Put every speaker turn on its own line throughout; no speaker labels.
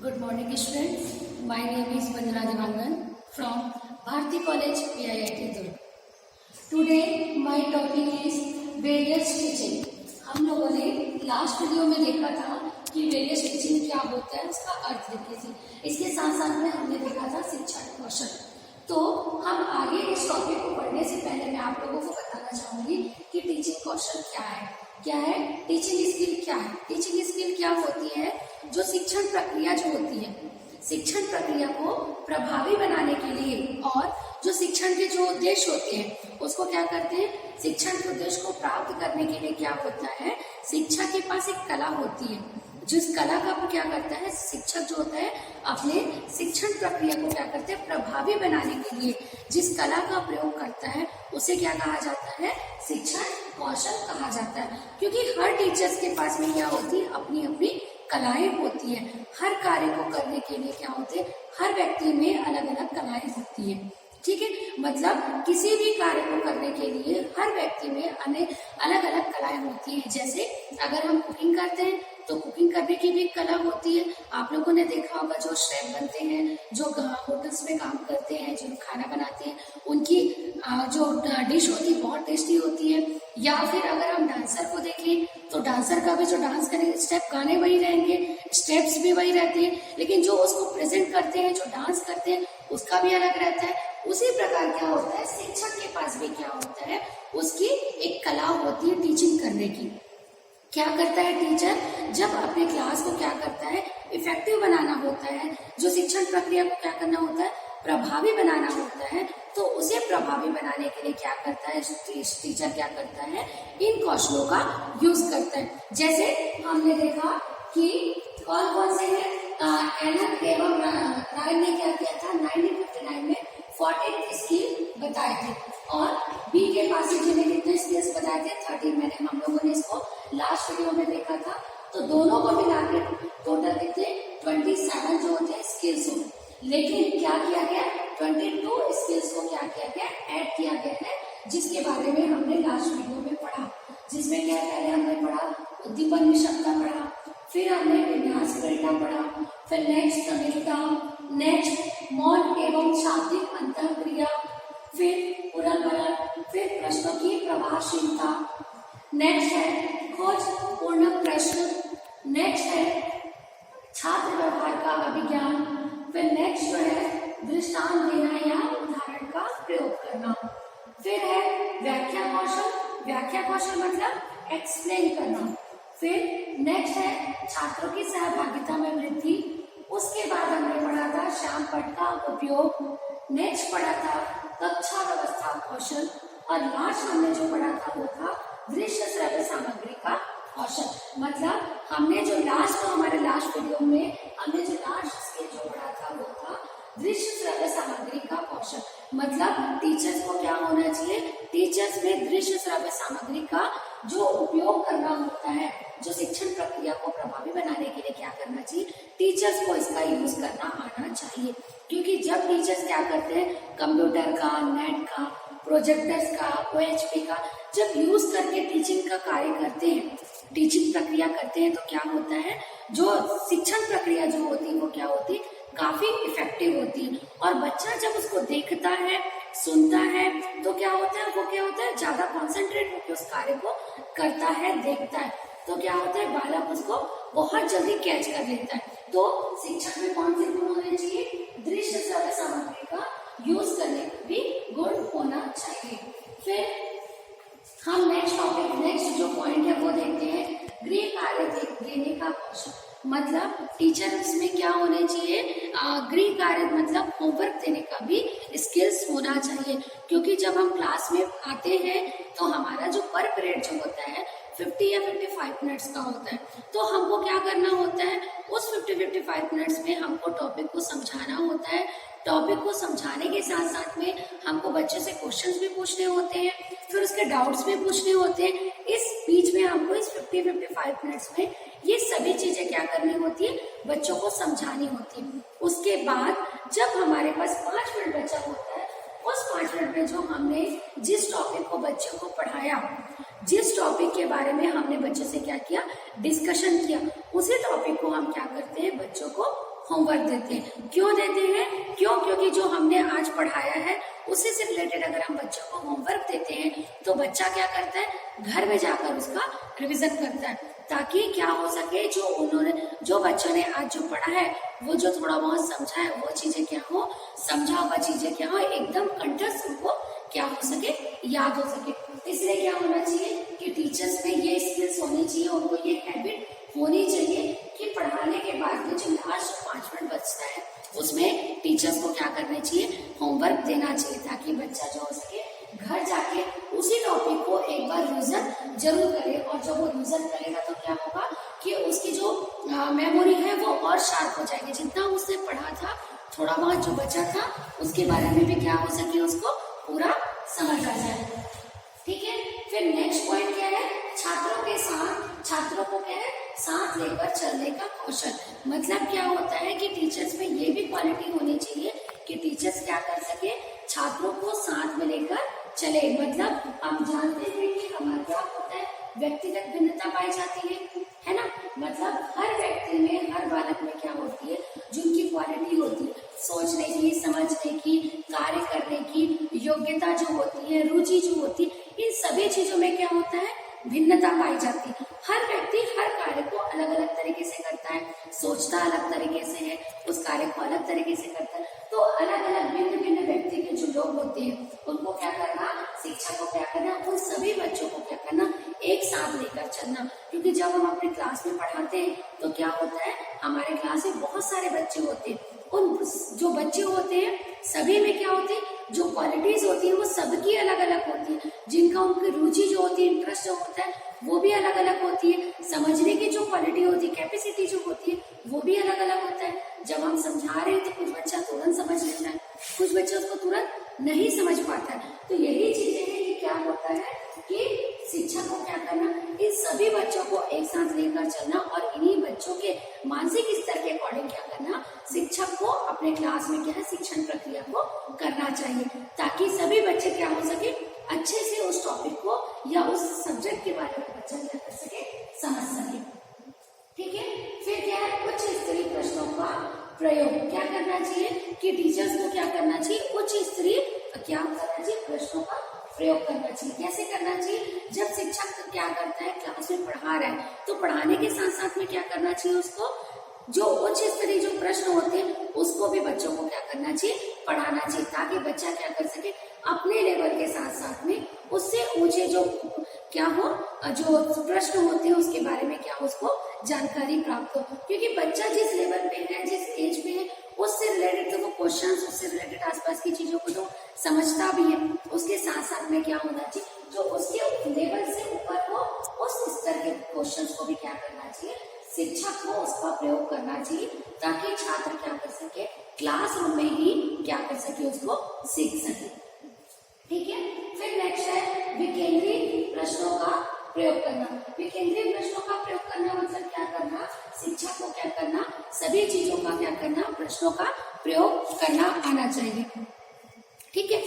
Good morning students. My name is Vandana Devangan from Bharati College, PIIT Durg. Today my topic is various teaching. हम लोगों ने last video में देखा था कि वेरियस टीचिंग क्या होता है, उसका अर्थ देखे थे। इसके साथ साथ में हमने देखा था शिक्षा कौशल। तो हम आगे इस टॉपिक को पढ़ने से पहले मैं आप लोगों को बताना चाहूंगी कि टीचिंग कौशल क्या है, टीचिंग स्किल क्या है। टीचिंग स्किल क्या होती है? जो शिक्षण प्रक्रिया जो होती है, शिक्षण प्रक्रिया को प्रभावी बनाने के लिए और जो शिक्षण के जो उद्देश्य होते हैं उसको क्या करते हैं, शिक्षण के उद्देश्य को प्राप्त करने के लिए क्या होता है, शिक्षा के पास एक कला होती है। जिस कला का क्या करता है, शिक्षक जो होता है अपने शिक्षण प्रक्रिया को क्या करते हैं, प्रभावी बनाने के लिए जिस कला का प्रयोग करता है उसे क्या कहा जाता है, शिक्षण कौशल कहा जाता है। क्योंकि हर टीचर्स के पास में क्या होती है, अपनी अपनी कलाएं होती है। हर कार्य को करने के लिए क्या होते हैं, हर व्यक्ति में अलग अलग कलाएं होती है। ठीक है, मतलब किसी भी कार्य को करने के लिए हर व्यक्ति में अलग अलग कलाएं होती है। जैसे अगर हम कुकिंग करते हैं तो कुकिंग करने की भी कला होती है। आप लोगों ने देखा होगा जो शेफ बनते हैं, जो होटल्स में काम करते हैं, जो खाना बनाते हैं, उनकी जो डिश होती है बहुत टेस्टी होती है। या फिर अगर हम डांसर को देखें तो डांसर का भी जो डांस करेंगे, स्टेप गाने वही रहेंगे, स्टेप्स भी वही रहते हैं, लेकिन जो उसको प्रेजेंट करते हैं, जो डांस करते हैं, उसका भी अलग रहता है। उसी प्रकार क्या होता है, शिक्षक के पास भी क्या होता है, उसकी एक कला होती है टीचिंग करने की। क्या करता है टीचर, जब अपने क्लास को क्या करता है, इफेक्टिव बनाना होता है, जो शिक्षण प्रक्रिया को क्या करना होता है, प्रभावी बनाना होता है, तो उसे प्रभावी बनाने के लिए क्या करता है टीचर, क्या करता है, इन कौशलों का यूज करता है। जैसे हमने देखा कि कौन कौन से हैं, एलन एवं राय ने क्या किया था, 1959 में 40 स्किल बताए थे और बी के पास जिन्हें कितने स्किल्स बताए थे, 30। मैंने हम लोगों ने इसको लास्ट वीडियो में देखा था। तो दोनों को मिला के टोटल कितने 27 जो होते हैं स्किल्स हो। लेकिन क्या किया गया, 22 स्किल्स को क्या किया गया, ऐड किया गया है, जिसके बारे में हमने लास्ट वीडियो में पढ़ा। जिसमें क्या पहले हमने पढ़ा, उद्दीपन क्षमता पढ़ा, फिर हमने विन्यास क्रिया पढ़ा, फिर नेक्स्ट कविता, नेक्स्ट मौन एवं शाब्दिक अंतःक्रिया, फिर पुनर्बलन, फिर प्रश्नों की प्रभावशीलता, नेक्स्ट है खोज पूर्ण प्रश्न, नेक्स्ट है छात्र व्यवहार का अभिज्ञान, फिर नेक्स्ट जो है दृष्टांत देना या उदाहरण का प्रयोग करना, फिर है व्याख्या कौशल मतलब एक्सप्लेन करना, फिर नेक्स्ट है छात्रों की सहभागिता में वृद्धि। उसके बाद हमने पढ़ा था श्याम पट्ट का उपयोग, नेक्स्ट पढ़ा था कक्षा व्यवस्था कौशल, और लास्ट हमने जो पढ़ा था वो था दृश्य श्रव्य सामग्री का कौशल। मतलब हमने जो हमारे लास्ट वीडियो में हमने जो लास्ट स्किल जो पढ़ा था वो था दृश्य श्रव्य सामग्री का कौशल। मतलब टीचर्स को क्या होना चाहिए, टीचर्स में दृश्य श्रव्य सामग्री का जो उपयोग करना होता है, जो शिक्षण प्रक्रिया को प्रभावी बनाने के लिए क्या करना चाहिए, टीचर्स को इसका यूज करना आना चाहिए। क्योंकि जब टीचर्स क्या करते हैं, कंप्यूटर का, नेट का, प्रोजेक्टर्स का, OHP का जब यूज करके टीचिंग का कार्य करते हैं, टीचिंग प्रक्रिया करते हैं, तो क्या होता है, जो शिक्षण प्रक्रिया जो होती है वो क्या होती है, काफी इफेक्टिव होती है। और बच्चा जब उसको देखता है, सुनता है, तो क्या होता है, ज्यादा कॉन्सेंट्रेट होकर उस कार्य को करता है, देखता है, तो क्या होता है, बालक उसको बहुत जल्दी कैच कर लेता है। तो शिक्षक में कौन से गुण होने चाहिए, दृश्य श्रव्य सामग्री का यूज करने का भी गुण होना चाहिए। फिर हम नेक्स्ट जो पॉइंट है वो देखते हैं, गृह कार्य देने का कौशल। मतलब टीचर इसमें क्या होने चाहिए, गृह कार्य मतलब होमवर्क देने का भी स्किल्स होना चाहिए। क्योंकि जब हम क्लास में आते हैं तो हमारा जो पर पीरियड जो होता है 50 या 55 मिनट्स का होता है, तो हमको क्या करना होता है, उस 50-55 मिनट्स में हमको टॉपिक को समझाना होता है। टॉपिक को समझाने के साथ साथ में हमको बच्चे से क्वेश्चंस भी पूछने होते हैं, फिर उसके डाउट्स भी पूछने होते हैं। इस बीच में हमको इस 50-55 मिनट्स में ये सभी चीजें क्या करनी होती है, बच्चों को समझानी होती है। उसके बाद जब हमारे पास 5 मिनट बचा होता है, उस 5 मिनट में जो हमने जिस टॉपिक को बच्चों को पढ़ाया, जिस टॉपिक के बारे में हमने बच्चों से क्या किया, डिस्कशन किया, उसी टॉपिक को हम क्या करते हैं, बच्चों को होमवर्क देते हैं। क्यों देते हैं? क्योंकि जो हमने आज पढ़ाया है उसी से रिलेटेड अगर हम बच्चों को होमवर्क देते हैं तो बच्चा क्या करता है, घर में जाकर उसका रिवीजन करता है, ताकि क्या हो सके जो बच्चों ने आज जो पढ़ा है वो जो थोड़ा बहुत समझा है वो चीजें क्या हो, समझा हुआ चीजें क्या हो, एकदम कंठस्थ उनको क्या हो सके, याद हो सके। इसलिए क्या होना चाहिए कि टीचर्स में ये स्किल्स होनी चाहिए, उनको ये हैबिट होनी चाहिए कि पढ़ाने के बाद में जो लास्ट 5 मिनट बचता है उसमें टीचर्स को क्या करना चाहिए, होमवर्क देना चाहिए, ताकि बच्चा जो हो सके घर जाके उसी टॉपिक को एक बार रिवीजन जरूर करे। और जब वो रिवीजन करेगा तो क्या होगा कि उसकी जो मेमोरी है वो और शार्प हो जाएगी। जितना उसने पढ़ा था, थोड़ा बहुत जो बचा था उसके बारे में भी क्या हो सके, उसको पूरा समझ आ जाए। ठीक है, फिर नेक्स्ट पॉइंट क्या है, छात्रों को क्या है, साथ लेकर चलने का कौशल। मतलब क्या होता है कि टीचर्स में ये भी क्वालिटी होनी चाहिए कि टीचर्स क्या कर सके, छात्रों को साथ में लेकर चले। मतलब हम जानते हैं कि हमारा क्या होता है, व्यक्तिगत भिन्नता पाई जाती है ना। मतलब हर व्यक्ति में, हर बालक में क्या होती है, जिनकी क्वालिटी होती है, सोचने की, समझने की, कार्य करने की योग्यता जो होती है, रुचि जो होती है, इन सभी चीजों में क्या होता है, भिन्नता पाई जाती है। हर व्यक्ति हर कार्य को अलग अलग तरीके से करता है, सोचता अलग तरीके से है, उस कार्य को अलग तरीके से करता है। तो अलग अलग भिन्न भिन्न व्यक्ति के जो लोग होते हैं उनको क्या करना, शिक्षा को क्या करना, उन सभी बच्चों को क्या करना, एक साथ लेकर चलना। क्योंकि जब हम अपनी क्लास में पढ़ाते हैं तो क्या होता है, हमारे क्लास में बहुत सारे बच्चे होते हैं, उन जो बच्चे होते हैं सभी में क्या होती है, जो क्वालिटीज होती है वो सबकी अलग अलग होती है, जिनका उनकी रुचि जो होती है, इंटरेस्ट जो होता है वो भी अलग अलग होती है, समझने की जो क्वालिटी होती है, कैपेसिटी जो होती है वो भी अलग अलग होता है। जब हम समझा रहे हैं तो कुछ बच्चा तुरंत समझ लेता है, कुछ बच्चा उसको तुरंत नहीं समझ पाता है। तो यही चीजें हैं कि क्या होता है कि शिक्षक को क्या करना, इन सभी बच्चों को एक साथ लेकर चलना और इन्हीं बच्चों के मानसिक स्तर के अकॉर्डिंग क्या करना, शिक्षक को अपने क्लास में क्या है, शिक्षण प्रक्रिया को करना चाहिए, ताकि सभी बच्चे क्या हो सके, अच्छे से उस टॉपिक को या उस सब्जेक्ट के बारे में बच्चा क्या कर सके, समझ सके। ठीक है, फिर क्या है, उच्च स्तरीय प्रश्नों का प्रयोग क्या करना चाहिए कि टीचर्स को क्या करना चाहिए, उच्च स्तरीय क्या करना चाहिए, प्रश्नों का प्रयोग करना चाहिए। कैसे करना चाहिए, जब शिक्षक क्या करता है, क्लास में पढ़ा रहा है तो पढ़ाने के साथ साथ में क्या करना चाहिए, उसको जो उच्च स्तरीय जो प्रश्न होते हैं उसको भी बच्चों को क्या करना चाहिए, पढ़ाना चाहिए, ताकि बच्चा क्या कर सके, अपने लेवल के साथ साथ में उससे ऊंचे जो क्या हो, जो प्रश्न होते हैं उसके बारे में क्या उसको जानकारी प्राप्त हो। क्योंकि बच्चा जिस लेवल पे है, जिस एज पे है, उससे रिलेटेड तो वो क्वेश्चंस, उससे रिलेटेड आसपास की चीजों को तो समझता भी है, उसके साथ साथ में क्या होना चाहिए, जो उसके लेवल से ऊपर हो उस स्तर के क्वेश्चंस को भी क्या करना चाहिए, शिक्षक को उसका प्रयोग करना चाहिए, ताकि छात्र क्या कर सके, क्लासरूम में ही क्या कर सके, उसको सीख सके। ठीक है, फिर नेक्स्ट है विकेंद्रीय प्रश्नों का प्रयोग करना। विकेंद्रीय प्रश्नों का प्रयोग करना मतलब क्या करना, शिक्षक को क्या करना, सभी चीजों का क्या करना, प्रश्नों का प्रयोग करना आना चाहिए। ठीक है,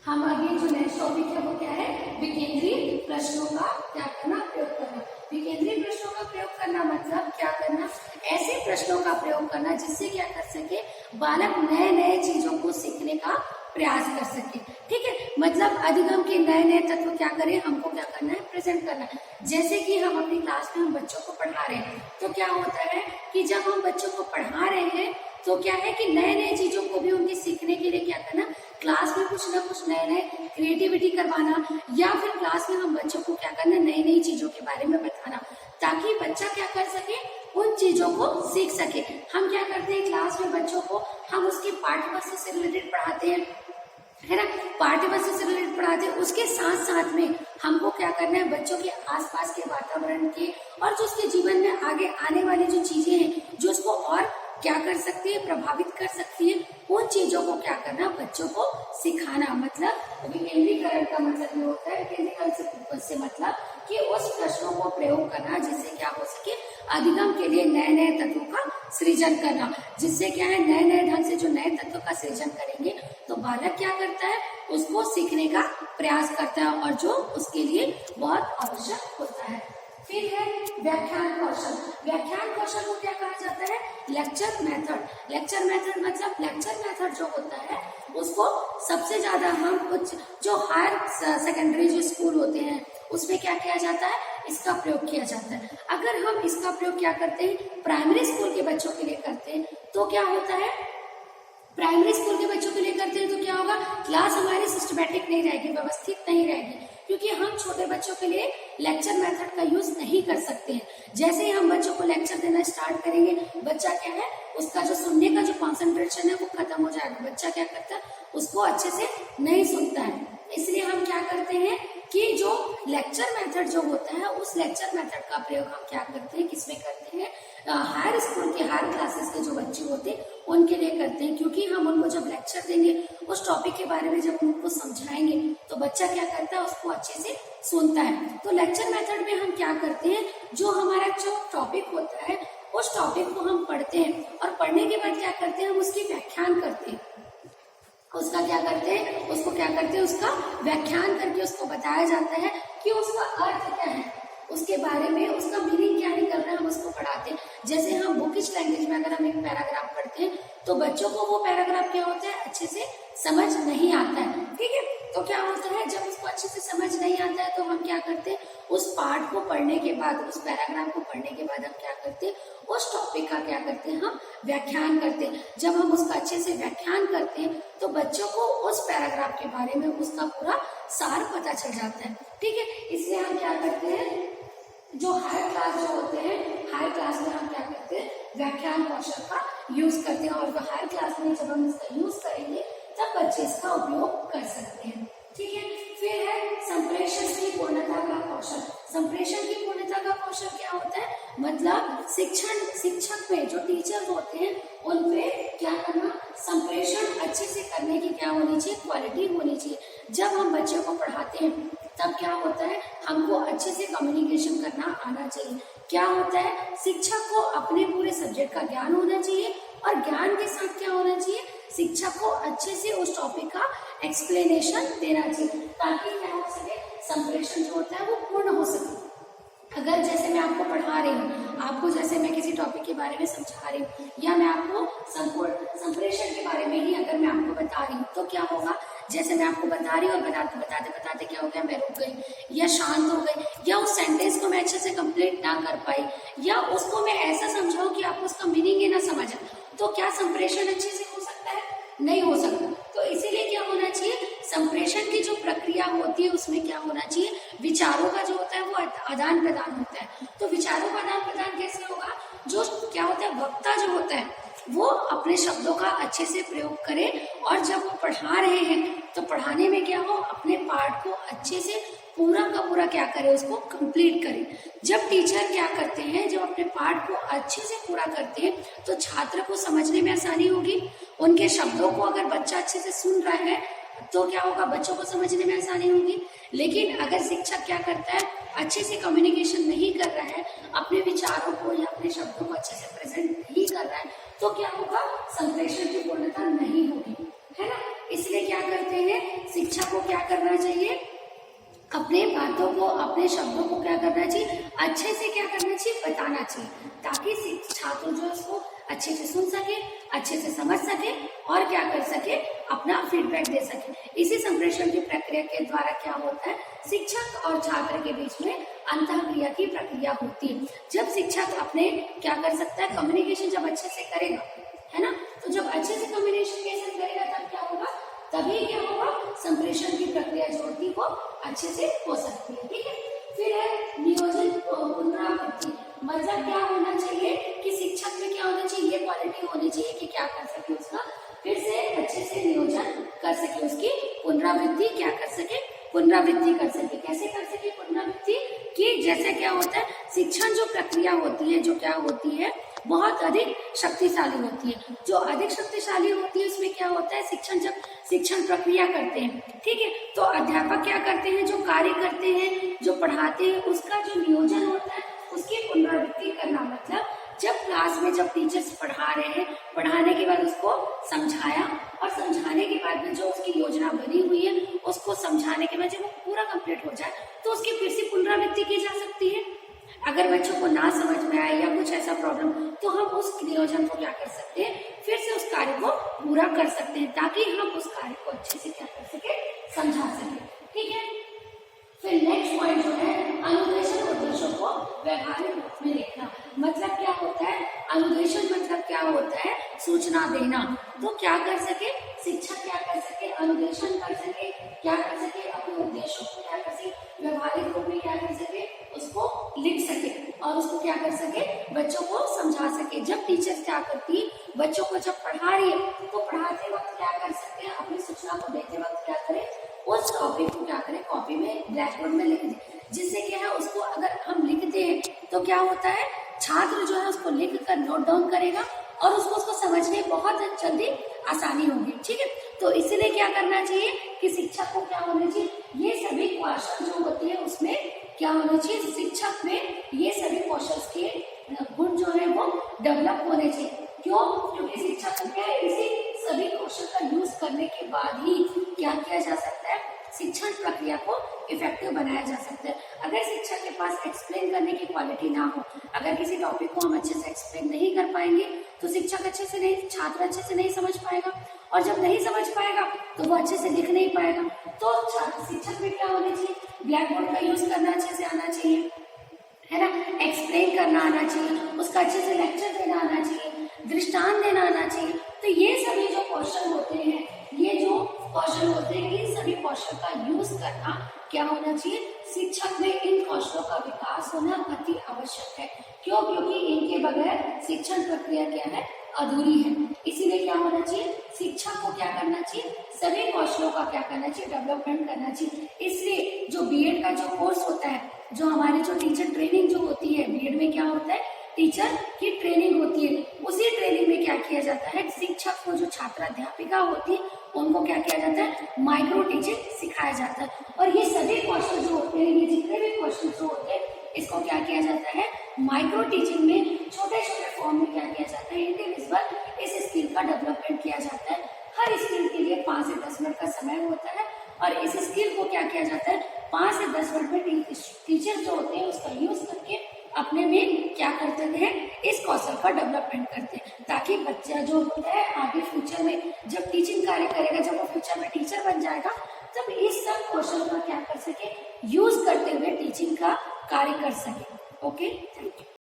हम अभी जो नेक्स्ट टॉपिक है वो क्या है, विकेंद्रीय प्रश्नों का क्या करना, प्रयोग करना। विकेंद्रीय प्रश्नों का प्रयोग करना मतलब क्या करना, ऐसे प्रश्नों का प्रयोग करना जिससे क्या कर सके, बालक नए नए चीजों को सीखने का प्रयास कर सके। ठीक है, मतलब अधिगम के नए नए तत्व क्या करें, हमको क्या करना है, प्रेजेंट करना है। जैसे कि हम अपनी क्लास में हम बच्चों को पढ़ा रहे हैं तो क्या होता है कि जब हम बच्चों को पढ़ा रहे हैं तो क्या है कि नए नए चीजों को भी उनके सीखने के लिए क्या करना, क्लास में कुछ ना कुछ नए नए क्रिएटिविटी करवाना, या फिर क्लास में हम बच्चों को क्या करना, नई नई चीजों के बारे में बताना, ताकि बच्चा क्या कर सके, उन चीजों को सीख सके। हम क्या करते हैं, क्लास में बच्चों को हम उसके पाठ्य वस्तु से रिलेटेड पढ़ाते हैं, है ना, पाठ्य वस्तु से रिलेटेड पढ़ाते हैं, उसके साथ साथ में हमको क्या करना है, बच्चों के आसपास के वातावरण के और जो उसके जीवन में आगे आने वाली जो चीजें हैं, जो उसको और क्या कर सकती है, प्रभावित कर सकती है, उन चीजों को क्या करना, बच्चों को सिखाना। मतलब विकेंद्रीकरण का मतलब ये होता है, विकेंद्रीकरण से मतलब कि उस प्रश्नों को प्रयोग करना जिससे क्या हो सके, अधिगम के लिए नए नए तत्वों का सृजन करना। जिससे क्या है, नए नए ढंग से जो नए तत्वों का सृजन करेंगे तो बालक क्या करता है, उसको सीखने का प्रयास करता है, और जो उसके लिए बहुत आवश्यक होता है। फिर है व्याख्यान कौशल। व्याख्यान कौशल को क्या कहा जाता है, लेक्चर मेथड। लेक्चर मेथड मतलब लेक्चर मेथड जो होता है उसको सबसे ज्यादा हम कुछ जो हायर सेकेंडरी जो स्कूल होते हैं उसमें क्या किया जाता है, इसका प्रयोग किया जाता है। अगर हम इसका प्रयोग क्या करते हैं, प्राइमरी स्कूल के बच्चों के लिए करते हैं तो क्या होता है, प्राइमरी स्कूल के बच्चों के लिए करते हैं तो क्या होगा, क्लास हमारी सिस्टमैटिक नहीं रहेगी, व्यवस्थित नहीं रहेगी, क्योंकि हम छोटे बच्चों के लिए लेक्चर मेथड का यूज नहीं कर सकते हैं। जैसे ही हम बच्चों को लेक्चर देना स्टार्ट करेंगे, बच्चा क्या है, उसका जो सुनने का जो कॉन्सेंट्रेशन है वो खत्म हो जाएगा। बच्चा क्या करता है, उसको अच्छे से नहीं सुनता है। इसलिए हम क्या करते हैं कि जो लेक्चर मेथड जो होता है उस लेक्चर मेथड का प्रयोग हम क्या करते हैं, किसमें करते हैं, हायर स्कूल के हायर क्लासेस के जो बच्चे होते हैं उनके लिए करते हैं। क्योंकि हम उनको जब लेक्चर देंगे, उस टॉपिक के बारे में जब उनको समझाएंगे तो बच्चा क्या करता है, उसको अच्छे से सुनता है। तो लेक्चर मेथड में हम क्या करते हैं, जो हमारा जो टॉपिक होता है उस टॉपिक को हम पढ़ते हैं, और पढ़ने के बाद क्या करते हैं, हम उसकी व्याख्यान करते हैं। उसका क्या करते हैं, उसको क्या करते हैं, उसका व्याख्यान करके उसको बताया जाता है कि उसका अर्थ क्या है, उसके बारे में उसका मीनिंग क्या निकल रहा है, हम उसको पढ़ाते हैं। जैसे हम बुकिश लैंग्वेज में अगर हम एक पैराग्राफ पढ़ते हैं तो बच्चों को वो पैराग्राफ क्या होता है, अच्छे से समझ नहीं आता है। ठीक है, तो क्या होता है, जब उसको अच्छे से समझ नहीं आता है तो हम क्या करते हैं, उस पार्ट को पढ़ने के बाद, उस पैराग्राफ को पढ़ने के बाद हम क्या करते हैं, उस टॉपिक का क्या करते हैं, हम व्याख्यान करते हैं। जब हम उसका अच्छे से व्याख्यान करते हैं तो बच्चों को उस पैराग्राफ के बारे में उसका पूरा सार पता चल जाता है। ठीक है, इसलिए हम क्या करते हैं, जो हायर क्लास जो होते हैं, हायर क्लास में हम क्या करते हैं, व्याख्यान कौशल का यूज करते हैं, और हायर क्लास में जब हम इसका यूज करेंगे तब बच्चे इसका उपयोग कर सकते हैं। ठीक है, फिर है संप्रेषण की पूर्णता का कौशल। संप्रेषण की पूर्णता का कौशल क्या होता है, मतलब शिक्षक में जो टीचर होते हैं उन पे क्या करना, संप्रेषण अच्छे से करने की क्या होनी चाहिए, क्वालिटी होनी चाहिए। जब हम बच्चों को पढ़ाते हैं तब क्या होता है, हमको अच्छे से कम्युनिकेशन करना आना चाहिए। क्या होता है, शिक्षक को अपने पूरे सब्जेक्ट का ज्ञान होना चाहिए, और ज्ञान के साथ क्या होना चाहिए, शिक्षक को अच्छे से उस टॉपिक का एक्सप्लेनेशन देना चाहिए, ताकि क्या हो सके, संप्रेषण जो होता है वो पूर्ण हो सके। अगर जैसे मैं आपको पढ़ा रही हूँ, आपको जैसे मैं किसी टॉपिक के बारे में समझा रही हूँ, या मैं आपको संप्रेषण के बारे में ही अगर मैं आपको बता रही हूँ तो क्या होगा, जैसे मैं आपको बता रही हूँ और बताते बताते बताते क्या हो गया, मैं रुक गई या शांत हो गई, या उस सेंटेंस को मैं अच्छे से कंप्लीट ना कर पाई, या उसको मैं ऐसा समझाऊं कि आपको उसका मीनिंग ही ना समझ आए, तो क्या संप्रेषण अच्छे से हो सकता है, नहीं हो सकता। तो इसीलिए क्या होना चाहिए, संप्रेषण की जो प्रक्रिया होती है उसमें क्या होना चाहिए, विचारों का जो होता है वो आदान प्रदान होता है। तो विचारों का आदान प्रदान कैसे होगा, जो क्या होता है, वक्ता जो होता है वो अपने शब्दों का अच्छे से प्रयोग करे, और जब वो पढ़ा रहे हैं तो पढ़ाने में क्या हो, अपने पाठ को अच्छे से पूरा का पूरा क्या करे, उसको कंप्लीट करे। जब टीचर क्या करते हैं, जब अपने पाठ को अच्छे से पूरा करते हैं तो छात्र को समझने में आसानी होगी। उनके शब्दों को अगर बच्चा अच्छे से सुन रहा है तो क्या होगा, बच्चों को समझने में आसानी होगी। लेकिन अगर शिक्षक क्या करता है, अच्छे से कम्युनिकेशन नहीं कर रहा है, अपने विचारों को या अपने शब्दों को अच्छे से प्रेजेंट नहीं कर रहा है, तो क्या होगा, संप्रेषण की पूर्णता नहीं होगी, है ना। इसलिए क्या करते हैं, शिक्षक को क्या करना चाहिए, अपने बातों को, अपने शब्दों को क्या करना चाहिए, अच्छे से क्या करना चाहिए, बताना चाहिए, ताकि छात्र जो है उसको अच्छे से सुन सके, अच्छे से समझ सके, और क्या कर सके, अपना फीडबैक दे सके। इसी संप्रेषण की प्रक्रिया के द्वारा क्या होता है, शिक्षक और छात्र के बीच में अंतःक्रिया की प्रक्रिया होती है। जब शिक्षक अपने क्या कर सकता है, कम्युनिकेशन जब अच्छे से करेगा, है ना, तो जब अच्छे से कम्युनिकेशन करेगा तब क्या होगा, तभी क्या होगा, संप्रेषण की प्रक्रिया जो होती है वो अच्छे से हो सकती है। ठीक है, फिर है नियोजन पुनरावृत्ति। मतलब क्या होना चाहिए कि शिक्षक में क्या होना चाहिए, ये क्वालिटी होनी चाहिए कि क्या कर सके, उसका फिर से अच्छे से नियोजन कर सके, उसकी पुनरावृत्ति क्या कर सके, पुनरावृत्ति कर सके। कैसे कर सके पुनरावृत्ति, कि जैसे क्या होता है, शिक्षण जो प्रक्रिया होती है, जो क्या होती है, बहुत अधिक शक्तिशाली होती है। जो अधिक शक्तिशाली होती है उसमें क्या होता है, जब शिक्षण प्रक्रिया करते हैं, ठीक है, तो अध्यापक क्या करते हैं, जो कार्य करते हैं, जो पढ़ाते हैं, उसका जो नियोजन होता है उसकी पुनरावृत्ति करना। मतलब जब क्लास में जब टीचर्स पढ़ा रहे हैं, पढ़ाने के बाद उसको समझाया और समझाने के बाद में जो उसकी योजना बनी हुई है उसको समझाने के बाद जब वो पूरा कंप्लीट हो जाए तो उसकी फिर से पुनरावृत्ति की जा सकती है। अगर बच्चों को ना समझ में आए या कुछ ऐसा प्रॉब्लम, तो हम उस नियोजन को क्या कर सकते हैं, फिर से उस कार्य को पूरा कर सकते हैं, ताकि हम उस कार्य को अच्छे से क्या कर सके, समझा सके। ठीक है, फिर नेक्स्ट पॉइंट जो है, अनुदेशन उद्देश्यों को व्यवहारिक रूप में लिखना। मतलब क्या होता है, अनुदेशन मतलब क्या होता है, सूचना देना। तो क्या कर सके शिक्षक, क्या कर सके, अनुदेशन कर सके, क्या कर सके, अपने उद्देश्यों को क्या कर सके, व्यवहारिक रूप में क्या कर सके, उसको लिख सके और उसको क्या कर सके, बच्चों को समझा सके। जब टीचर क्या करती है, बच्चों को जब पढ़ा रही है तो पढ़ाते वक्त क्या कर सकते हैं, अपनी सूचना को देते वक्त क्या करें, उस टॉपिक को क्या करें, कॉपी में, ब्लैक बोर्ड में लिख दें। जिससे क्या है, उसको अगर हम लिखते हैं तो क्या होता है, छात्र जो है उसको लिख कर नोट डाउन करेगा और उसको समझने बहुत जल्दी आसानी होगी। ठीक है, तो इसीलिए क्या करना चाहिए कि शिक्षक को क्या होना चाहिए, ये सभी कौशल जो होते हैं उसमें क्या होना चाहिए, शिक्षक में ये सभी कौशल के गुण जो है वो डेवलप होने चाहिए। क्यों, क्योंकि शिक्षक को क्या है, इसी सभी कौशल का यूज करने के बाद ही क्या किया जा सकता है, शिक्षण प्रक्रिया को इफेक्टिव बनाया जा सकता है। अगर शिक्षक के पास एक्सप्लेन करने की क्वालिटी ना हो, अगर किसी टॉपिक को हम अच्छे से एक्सप्लेन नहीं कर पाएंगे तो शिक्षक अच्छे से नहीं, छात्र अच्छे से नहीं समझ पाएगा, और जब नहीं समझ पाएगा तो वो अच्छे से लिख नहीं पाएगा। तो शिक्षक में क्या होना चाहिए, ब्लैक बोर्ड का यूज करना अच्छे से आना चाहिए, है ना, एक्सप्लेन करना आना चाहिए, उसका अच्छे से लेक्चर देना आना चाहिए, दृष्टांत देना आना चाहिए। तो ये सभी जो कौशल होते हैं, ये जो कौशल होते हैं, इन सभी कौशल का यूज करना क्या होना चाहिए, शिक्षक में इन कौशलों का विकास होना अति आवश्यक है। क्यों, क्योंकि इनके बगैर शिक्षण प्रक्रिया क्या है, अधूरी है। इसीलिए क्या होना चाहिए, शिक्षक को क्या करना चाहिए, सभी कौशलों का क्या करना चाहिए, डेवलपमेंट करना चाहिए। इसलिए जो बीएड का जो कोर्स होता है, जो हमारी जो टीचर ट्रेनिंग जो होती है, बीएड में क्या होता है, टीचर की ट्रेनिंग होती है। उसी ट्रेनिंग में क्या किया जाता है, शिक्षक को जो छात्र अध्यापिका होती है उनको क्या किया जाता है, माइक्रो टीचिंग सिखाया जाता है। और ये सभी कौशल जो होते हैं, ये जितने भी कौशल जो होते हैं, इसको क्या किया जाता है, माइक्रो टीचिंग में छोटे छोटे फॉर्म में क्या किया जाता है, इंडिविजुअल इस स्किल का डेवलपमेंट किया जाता है। हर स्किल के लिए 5 से 10 मिनट का समय होता है और इस स्किल को क्या किया जाता है, 5 से 10 मिनट में टीचर जो होते हैं उसका यूज करके अपने में क्या करते हैं, इस कौशल का डेवलपमेंट करते हैं, ताकि बच्चा जो होता है आगे फ्यूचर में जब टीचिंग कार्य करेगा, जब वो फ्यूचर में टीचर बन जाएगा, तब इस सब कौशल का क्या कर सके, यूज करते हुए टीचिंग का कार्य कर सके। ओके।